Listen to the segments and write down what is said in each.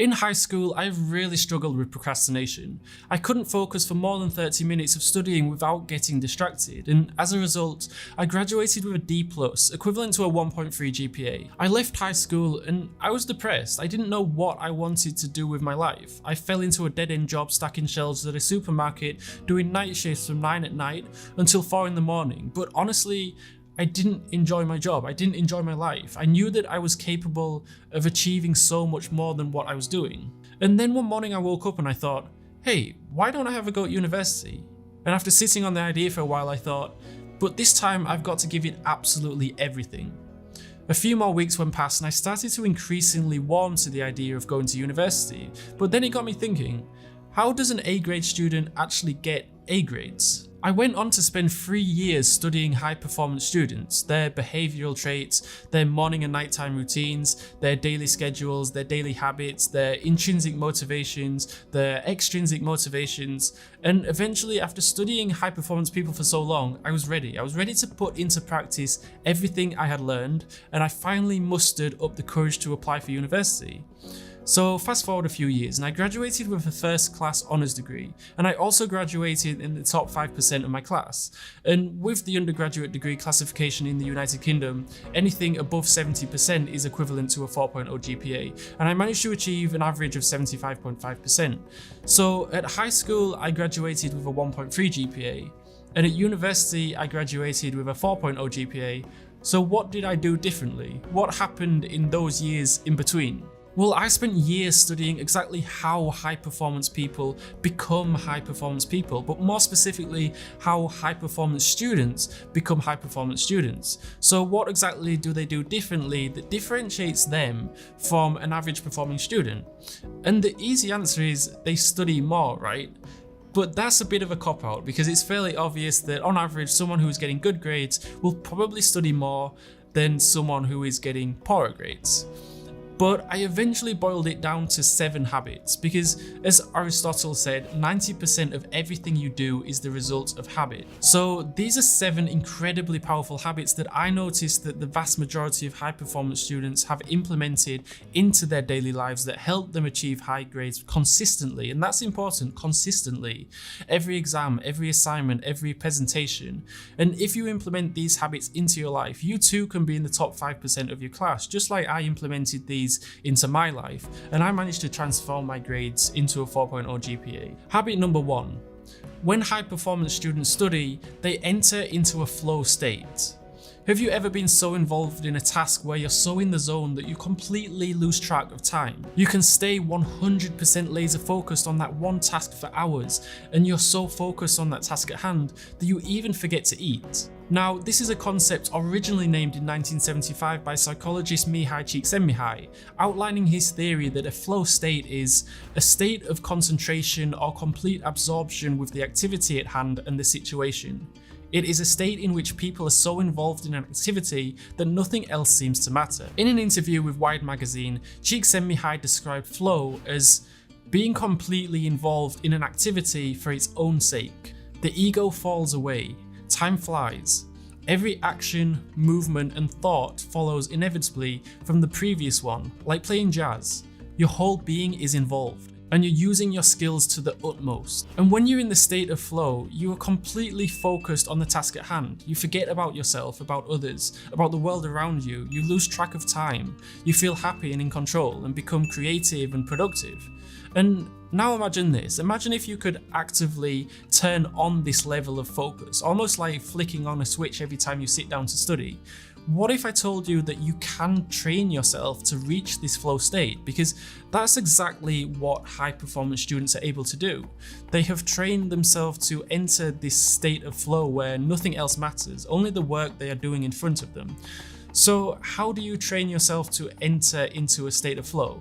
In high school, I really struggled with procrastination. I couldn't focus for more than 30 minutes of studying without getting distracted, and as a result, I graduated with a D+, equivalent to a 1.3 GPA. I left high school and I was depressed. I didn't know what I wanted to do with my life. I fell into a dead-end job stacking shelves at a supermarket, doing night shifts from 9 at night until 4 in the morning, but honestly, I didn't enjoy my job. I didn't enjoy my life. I knew that I was capable of achieving so much more than what I was doing. And then one morning I woke up and I thought, hey, why don't I have a go at university? And after sitting on the idea for a while, I thought, but this time I've got to give it absolutely everything. A few more weeks went past and I started to increasingly warm to the idea of going to university. But then it got me thinking, how does an A grade student actually get A grades? I went on to spend 3 years studying high performance students, their behavioural traits, their morning and nighttime routines, their daily schedules, their daily habits, their intrinsic motivations, their extrinsic motivations, and eventually after studying high performance people for so long, I was ready. I was ready to put into practice everything I had learned, and I finally mustered up the courage to apply for university. So fast forward a few years and I graduated with a first class honours degree, and I also graduated in the top 5% of my class. And with the undergraduate degree classification in the United Kingdom, anything above 70% is equivalent to a 4.0 GPA, and I managed to achieve an average of 75.5%. So at high school I graduated with a 1.3 GPA, and at university I graduated with a 4.0 GPA. So what did I do differently? What happened in those years in between? Well, I spent years studying exactly how high performance people become high performance people, but more specifically, how high performance students become high performance students. So what exactly do they do differently that differentiates them from an average performing student? And the easy answer is they study more, right? But that's a bit of a cop-out because it's fairly obvious that on average, someone who is getting good grades will probably study more than someone who is getting poorer grades. But I eventually boiled it down to 7 habits because, as Aristotle said, 90% of everything you do is the result of habit. So these are 7 incredibly powerful habits that I noticed that the vast majority of high performance students have implemented into their daily lives that help them achieve high grades consistently. And that's important, consistently. Every exam, every assignment, every presentation. And if you implement these habits into your life, you too can be in the top 5% of your class, just like I implemented these into my life, and I managed to transform my grades into a 4.0 GPA. Habit number 1. When high performance students study, they enter into a flow state. Have you ever been so involved in a task where you're so in the zone that you completely lose track of time? You can stay 100% laser focused on that one task for hours, and you're so focused on that task at hand that you even forget to eat. Now, this is a concept originally named in 1975 by psychologist Mihai Csikszentmihalyi, outlining his theory that a flow state is a state of concentration or complete absorption with the activity at hand and the situation. It is a state in which people are so involved in an activity that nothing else seems to matter. In an interview with Wired magazine, Csikszentmihalyi described flow as being completely involved in an activity for its own sake. The ego falls away, time flies. Every action, movement, and thought follows inevitably from the previous one, like playing jazz. Your whole being is involved, and you're using your skills to the utmost. And when you're in the state of flow, you are completely focused on the task at hand. You forget about yourself, about others, about the world around you. You lose track of time. You feel happy and in control and become creative and productive. And now imagine this. Imagine if you could actively turn on this level of focus, almost like flicking on a switch every time you sit down to study. What if I told you that you can train yourself to reach this flow state? Because that's exactly what high performance students are able to do. They have trained themselves to enter this state of flow where nothing else matters, only the work they are doing in front of them. So how do you train yourself to enter into a state of flow?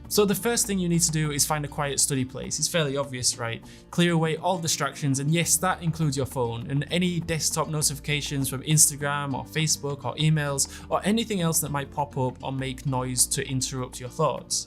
So the first thing you need to do is find a quiet study place. It's fairly obvious, right? Clear away all distractions, and yes, that includes your phone and any desktop notifications from Instagram or Facebook or emails or anything else that might pop up or make noise to interrupt your thoughts.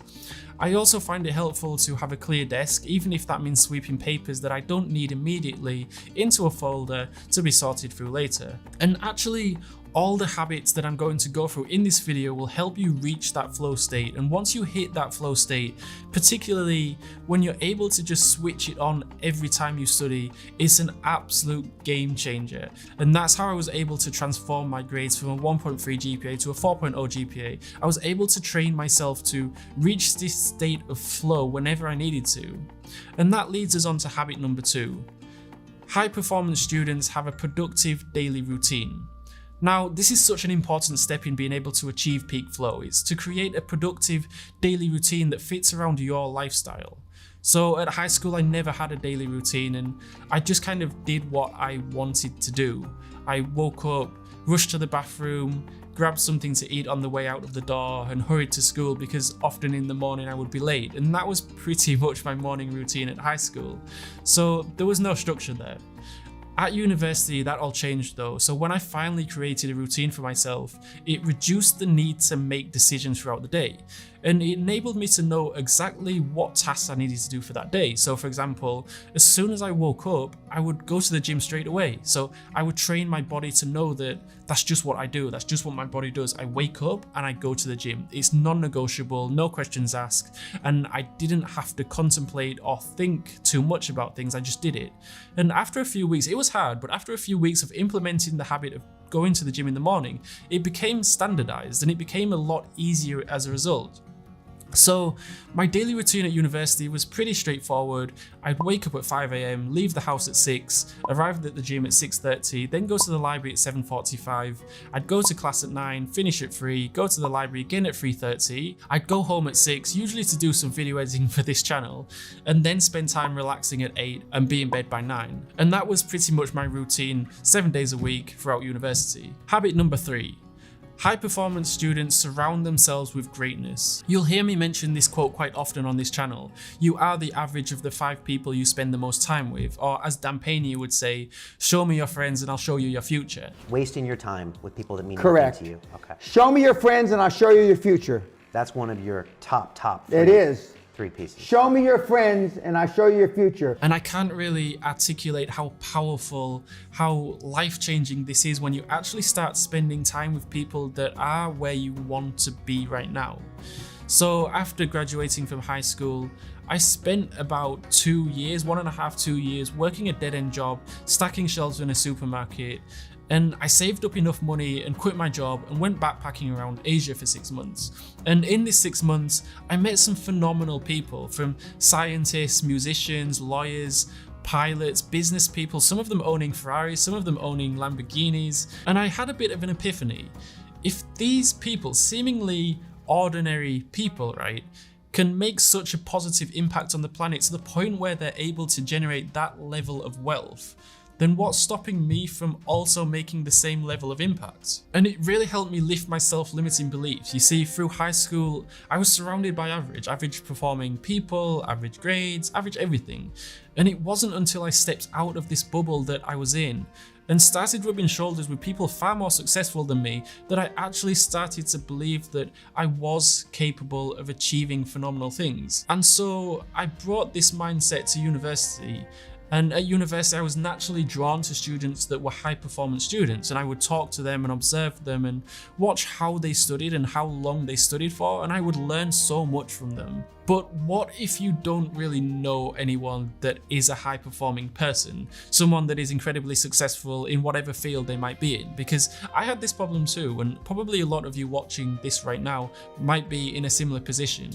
I also find it helpful to have a clear desk, even if that means sweeping papers that I don't need immediately into a folder to be sorted through later. And actually, all the habits that I'm going to go through in this video will help you reach that flow state. And once you hit that flow state, particularly when you're able to just switch it on every time you study, it's an absolute game changer. And that's how I was able to transform my grades from a 1.3 GPA to a 4.0 GPA. I was able to train myself to reach this state of flow whenever I needed to. And that leads us on to habit number 2. High performance students have a productive daily routine. Now, this is such an important step in being able to achieve peak flow. It's to create a productive daily routine that fits around your lifestyle. So at high school, I never had a daily routine and I just kind of did what I wanted to do. I woke up, rushed to the bathroom, grabbed something to eat on the way out of the door and hurried to school because often in the morning I would be late. And that was pretty much my morning routine at high school. So there was no structure there. At university, that all changed though. So when I finally created a routine for myself, it reduced the need to make decisions throughout the day. And it enabled me to know exactly what tasks I needed to do for that day. So for example, as soon as I woke up, I would go to the gym straight away. So I would train my body to know that that's just what I do. That's just what my body does. I wake up and I go to the gym. It's non-negotiable, no questions asked. And I didn't have to contemplate or think too much about things. I just did it. And after a few weeks, it was hard, but after a few weeks of implementing the habit of going to the gym in the morning, it became standardized and it became a lot easier as a result. So my daily routine at university was pretty straightforward. I'd wake up at 5 AM, leave the house at 6, arrive at the gym at 6:30, then go to the library at 7:45. I'd go to class at 9, finish at 3, go to the library again at 3:30. I'd go home at 6, usually to do some video editing for this channel, and then spend time relaxing at 8 and be in bed by 9. And that was pretty much my routine 7 days a week throughout university. Habit number 3. High performance students surround themselves with greatness. You'll hear me mention this quote quite often on this channel. You are the average of the 5 people you spend the most time with, or as Dan Pena would say, show me your friends and I'll show you your future. Wasting your time with people that mean Correct. nothing to you. Okay. Show me your friends and I'll show you your future. That's one of your top It is. 3 pieces. Show me your friends and I'll show you your future. And I can't really articulate how powerful, how life-changing this is when you actually start spending time with people that are where you want to be right now. So after graduating from high school, I spent about 2 years, 1.5, 2 years working a dead-end job, stacking shelves in a supermarket, and I saved up enough money and quit my job and went backpacking around Asia for 6 months. And in this 6 months, I met some phenomenal people, from scientists, musicians, lawyers, pilots, business people, some of them owning Ferraris, some of them owning Lamborghinis. And I had a bit of an epiphany. If these people, seemingly ordinary people, right, can make such a positive impact on the planet to the point where they're able to generate that level of wealth, then what's stopping me from also making the same level of impact? And it really helped me lift my self-limiting beliefs. You see, through high school, I was surrounded by average performing people, average grades, average everything. And it wasn't until I stepped out of this bubble that I was in and started rubbing shoulders with people far more successful than me that I actually started to believe that I was capable of achieving phenomenal things. And so I brought this mindset to university. And at university, I was naturally drawn to students that were high performance students, and I would talk to them and observe them and watch how they studied and how long they studied for, and I would learn so much from them. But what if you don't really know anyone that is a high performing person, someone that is incredibly successful in whatever field they might be in? Because I had this problem too, and probably a lot of you watching this right now might be in a similar position.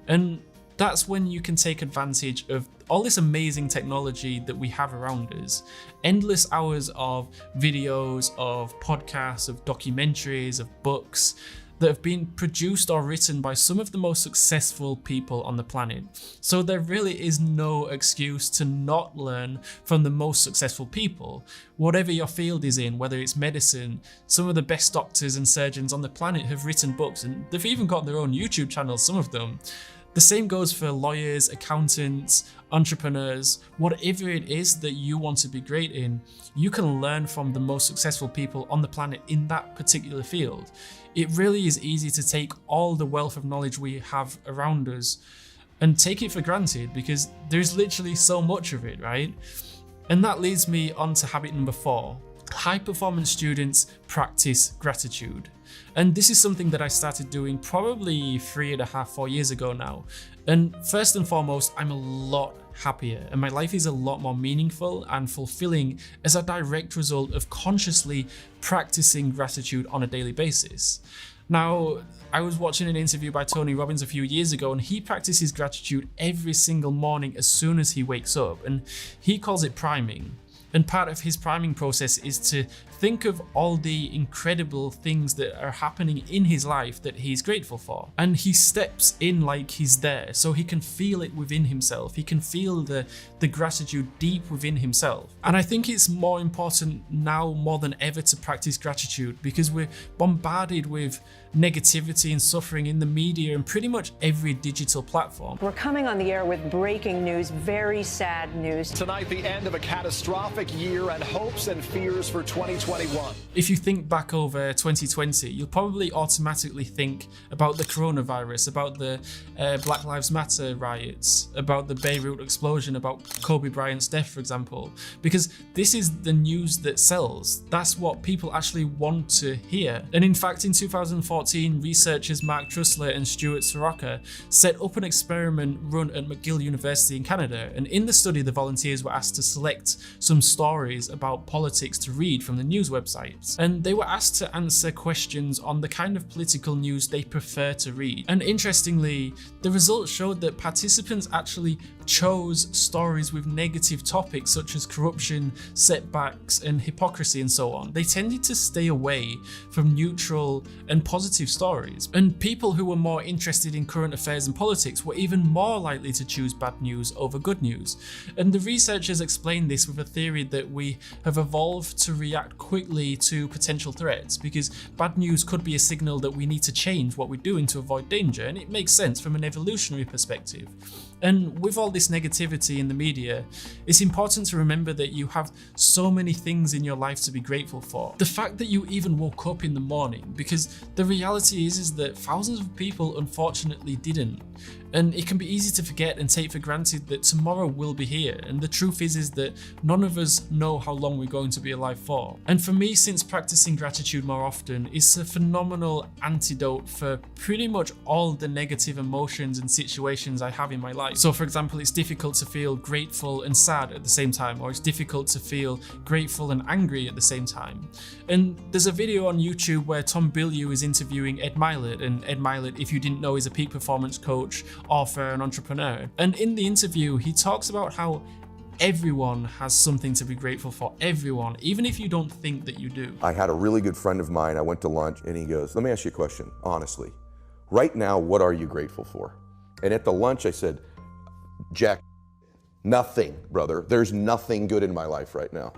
And that's when you can take advantage of all this amazing technology that we have around us. Endless hours of videos, of podcasts, of documentaries, of books that have been produced or written by some of the most successful people on the planet. So there really is no excuse to not learn from the most successful people. Whatever your field is in, whether it's medicine, some of the best doctors and surgeons on the planet have written books, and they've even got their own YouTube channels, some of them. The same goes for lawyers, accountants, entrepreneurs, whatever it is that you want to be great in, you can learn from the most successful people on the planet in that particular field. It really is easy to take all the wealth of knowledge we have around us and take it for granted because there's literally so much of it, right? And that leads me on to habit number 4. high performance students practice gratitude. And this is something that I started doing probably 3.5, 4 years ago now. And first and foremost, I'm a lot happier and my life is a lot more meaningful and fulfilling as a direct result of consciously practicing gratitude on a daily basis. Now, I was watching an interview by Tony Robbins a few years ago, and he practices gratitude every single morning as soon as he wakes up, and he calls it priming. And part of his priming process is to think of all the incredible things that are happening in his life that he's grateful for. And he steps in like he's there, so he can feel it within himself. He can feel the gratitude deep within himself. And I think it's more important now more than ever to practice gratitude because we're bombarded with negativity and suffering in the media and pretty much every digital platform. We're coming on the air with breaking news, very sad news. Tonight, the end of a catastrophic year and hopes and fears for 2021. If you think back over 2020, you'll probably automatically think about the coronavirus, about the Black Lives Matter riots, about the Beirut explosion, about Kobe Bryant's death, for example, because this is the news that sells. That's what people actually want to hear. And in fact, in 2014, researchers Mark Trusler and Stuart Soroka set up an experiment run at McGill University in Canada. And in the study, the volunteers were asked to select some stories about politics to read from the news websites. And they were asked to answer questions on the kind of political news they prefer to read. And interestingly, the results showed that participants actually chose stories with negative topics such as corruption, setbacks, and hypocrisy and so on. They tended to stay away from neutral and positive stories. And people who were more interested in current affairs and politics were even more likely to choose bad news over good news. And the researchers explained this with a theory that we have evolved to react quickly to potential threats because bad news could be a signal that we need to change what we're doing to avoid danger, and it makes sense from an evolutionary perspective. And with all this negativity in the media, it's important to remember that you have so many things in your life to be grateful for. The fact that you even woke up in the morning, because the reality is that thousands of people unfortunately didn't. And it can be easy to forget and take for granted that tomorrow will be here. And the truth is that none of us know how long we're going to be alive for. And for me, since practicing gratitude more often, it's a phenomenal antidote for pretty much all the negative emotions and situations I have in my life. So for example, it's difficult to feel grateful and sad at the same time, or it's difficult to feel grateful and angry at the same time. And there's a video on YouTube where Tom Bilyeu is interviewing Ed Mylett, and Ed Mylett, if you didn't know, is a peak performance coach, author, and entrepreneur. And in the interview, he talks about how everyone has something to be grateful for, everyone, even if you don't think that you do. I had a really good friend of mine, I went to lunch, and he goes, let me ask you a question, honestly. Right now, what are you grateful for? And at the lunch, I said, Jack, nothing, brother. There's nothing good in my life right now.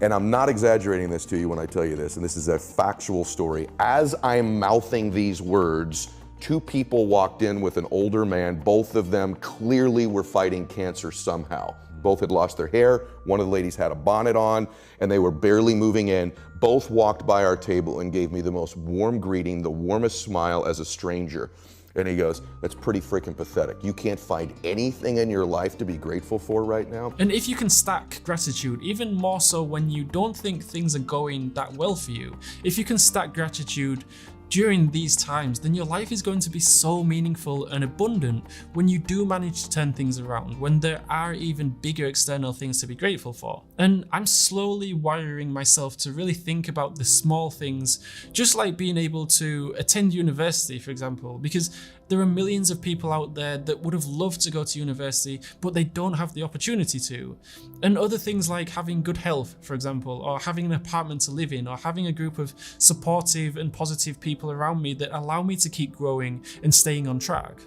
And I'm not exaggerating this to you when I tell you this, and this is a factual story. As I'm mouthing these words, two people walked in with an older man. Both of them clearly were fighting cancer somehow. Both had lost their hair. One of the ladies had a bonnet on, and they were barely moving in. Both walked by our table and gave me the most warm greeting, the warmest smile as a stranger. And he goes, that's pretty freaking pathetic. You can't find anything in your life to be grateful for right now. And if you can stack gratitude, even more so when you don't think things are going that well for you, if you can stack gratitude during these times, then your life is going to be so meaningful and abundant when you do manage to turn things around, when there are even bigger external things to be grateful for. And I'm slowly wiring myself to really think about the small things, just like being able to attend university, for example, because there are millions of people out there that would have loved to go to university, but they don't have the opportunity to. And other things like having good health, for example, or having an apartment to live in, or having a group of supportive and positive people around me that allow me to keep growing and staying on track.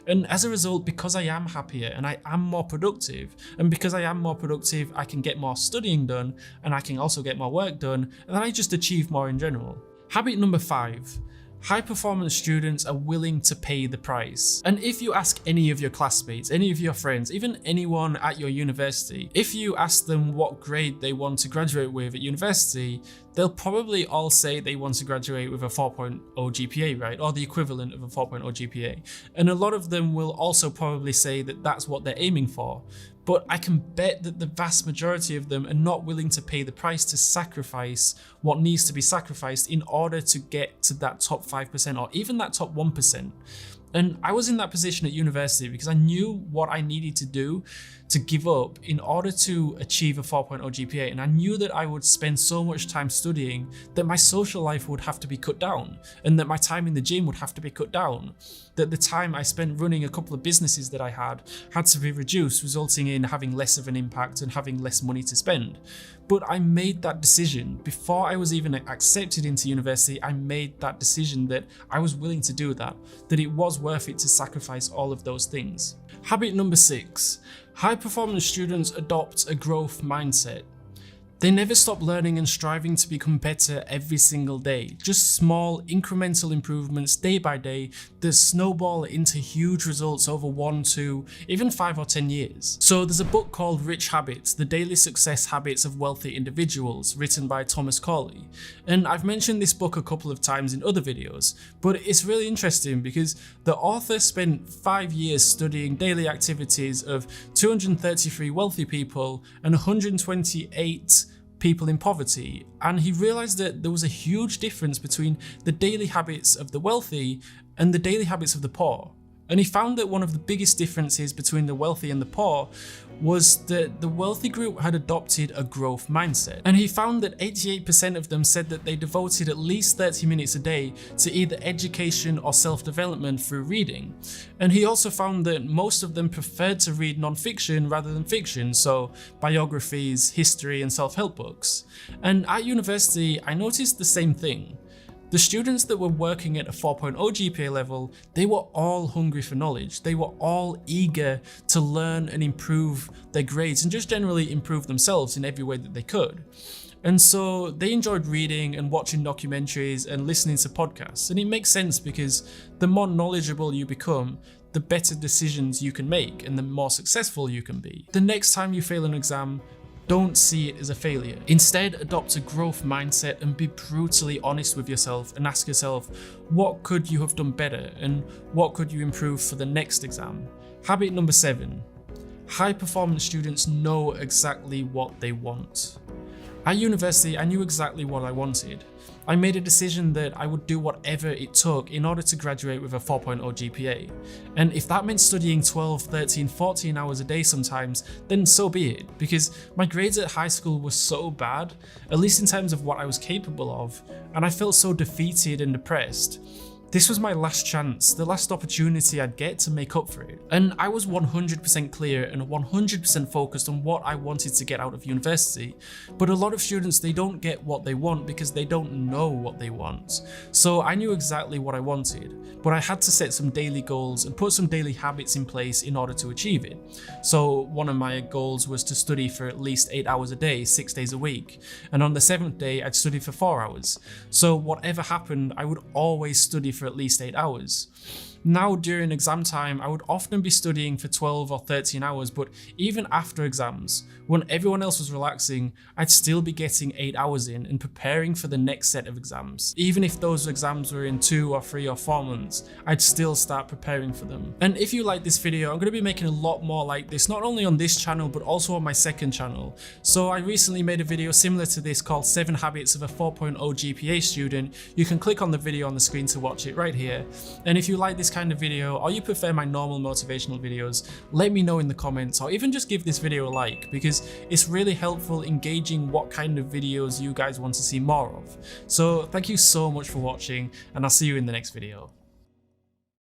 And as a result, because I am happier and I am more productive, and because I am more productive, I can get more studying done, and I can also get more work done, and then I just achieve more in general. Habit number 5. High-performance students are willing to pay the price. And if you ask any of your classmates, any of your friends, even anyone at your university, if you ask them what grade they want to graduate with at university, they'll probably all say they want to graduate with a 4.0 GPA, right? Or the equivalent of a 4.0 GPA. And a lot of them will also probably say that that's what they're aiming for. But I can bet that the vast majority of them are not willing to pay the price to sacrifice what needs to be sacrificed in order to get to that top 5% or even that top 1%. And I was in that position at university because I knew what I needed to do to give up in order to achieve a 4.0 GPA. And I knew that I would spend so much time studying that my social life would have to be cut down, and that my time in the gym would have to be cut down, that the time I spent running a couple of businesses that I had to be reduced, resulting in having less of an impact and having less money to spend. But I made that decision before I was even accepted into university. I made that decision that I was willing to do that it was worth it to sacrifice all of those things. Habit number 6, high performance students adopt a growth mindset. They never stop learning and striving to become better every single day. Just small incremental improvements day by day that snowball into huge results over 1, 2, even 5 or 10 years. So there's a book called Rich Habits, The Daily Success Habits of Wealthy Individuals, written by Thomas Corley. And I've mentioned this book a couple of times in other videos, but it's really interesting because the author spent 5 years studying daily activities of 233 wealthy people and 128 people in poverty, and he realized that there was a huge difference between the daily habits of the wealthy and the daily habits of the poor. And he found that one of the biggest differences between the wealthy and the poor was that the wealthy group had adopted a growth mindset. And he found that 88% of them said that they devoted at least 30 minutes a day to either education or self-development through reading. And he also found that most of them preferred to read non-fiction rather than fiction, so biographies, history, and self-help books. And at university, I noticed the same thing. The students that were working at a 4.0 GPA level, they were all hungry for knowledge. They were all eager to learn and improve their grades and just generally improve themselves in every way that they could. And so they enjoyed reading and watching documentaries and listening to podcasts. And it makes sense because the more knowledgeable you become, the better decisions you can make and the more successful you can be. The next time you fail an exam, don't see it as a failure. Instead, adopt a growth mindset and be brutally honest with yourself and ask yourself, what could you have done better and what could you improve for the next exam? Habit number 7, high performance students know exactly what they want. At university, I knew exactly what I wanted. I made a decision that I would do whatever it took in order to graduate with a 4.0 GPA. And if that meant studying 12, 13, 14 hours a day sometimes, then so be it, because my grades at high school were so bad, at least in terms of what I was capable of, and I felt so defeated and depressed. This was my last chance, the last opportunity I'd get to make up for it. And I was 100% clear and 100% focused on what I wanted to get out of university. But a lot of students, they don't get what they want because they don't know what they want. So I knew exactly what I wanted, but I had to set some daily goals and put some daily habits in place in order to achieve it. So one of my goals was to study for at least 8 hours a day, 6 days a week. And on the 7th day, I'd study for 4 hours. So whatever happened, I would always study for at least 8 hours. Now during exam time, I would often be studying for 12 or 13 hours, but even after exams, when everyone else was relaxing, I'd still be getting 8 hours in and preparing for the next set of exams. Even if those exams were in 2 or 3 or 4 months, I'd still start preparing for them. And if you like this video, I'm going to be making a lot more like this, not only on this channel, but also on my second channel. So I recently made a video similar to this called 7 Habits of a 4.0 GPA Student. You can click on the video on the screen to watch it right here. And if you like this kind of video or you prefer my normal motivational videos, let me know in the comments, or even just give this video a like, because it's really helpful in gauging what kind of videos you guys want to see more of. So thank you so much for watching, and I'll see you in the next video.